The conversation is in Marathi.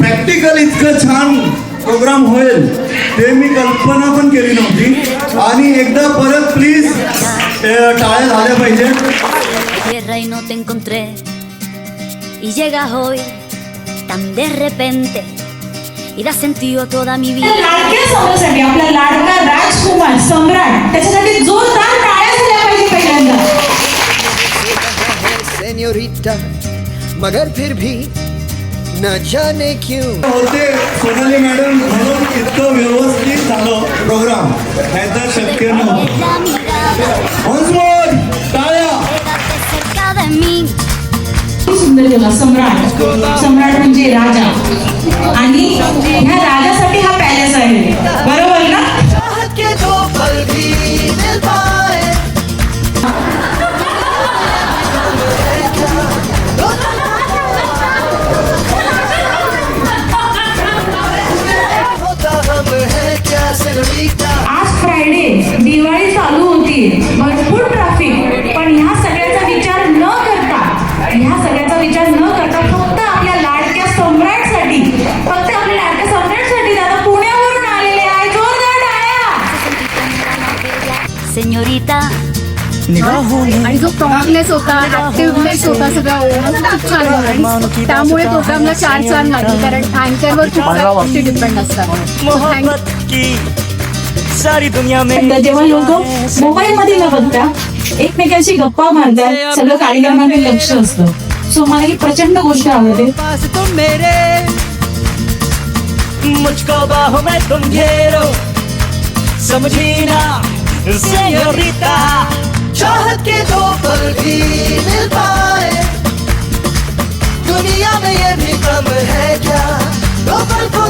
प्रॅक्टिकल इतकं छान प्रोग्राम होईल ते मी कल्पना पण केली नव्हती. आणि एकदा परत प्लीज टाळ्या झाल्या पाहिजे. Tierra y no te encontré y llegas hoy tan de repente y da sentido a toda mi vida. लाडक्या समोरसाठी आपला लाडका राजकुमार सम्राट त्याच्यासाठी जोरदार टाळ्या झाल्या पाहिजे पहिल्यांदा. सेñorita मगर फिर भी न जाने क्यों होते सोनाली मॅडम म्हणून इतकं व्यवस्थित झालं प्रोग्राम, नाहीतर शक्य नव्हतं. Once more, टाळ्या. Quédate cerca de mí. सुंदर केला सम्राट. सम्राट म्हणजे राजा आणि ह्या राजासाठी हा पॅलेस आहे, बरोबर ना? चाहत के दो पल भी मिल पाए होता हम है क्या सेñorita. आज फ्रायडे, दिवाळी चालू होती, भरपूर ट्रॅफिक, पण ह्या सगळ्याचा विचार न करता फक्त आपल्या लाडक्या सम्राटसाठी दादा पुण्यावरून आलेले आहे. जोरदार टाळ्या. Señorita. आणि जो प्रॉम्प्टनेस होता, ऍक्टिव्हनेस होता, सगळा खूप छान होता. त्यामुळे प्रोग्रामला 4 चांद लागले, कारण अँकरवर खूप साऱ्या गोष्टी डिपेंड असतात. पण जेव्हा लोक मोबाईल मध्ये न बघता एकमेकांशी गप्पा मारतात, सगळं कार्यक्रमाकडे लक्ष असतं. सो मला ही प्रचंड गोष्ट आवडते. पास तुम मेरे मुझको बाहों में तुम घेरो समझी ना सेñorita. चाहत के दो पल भी मिल पाए दुनिया में ये भी कम है क्या दो पल को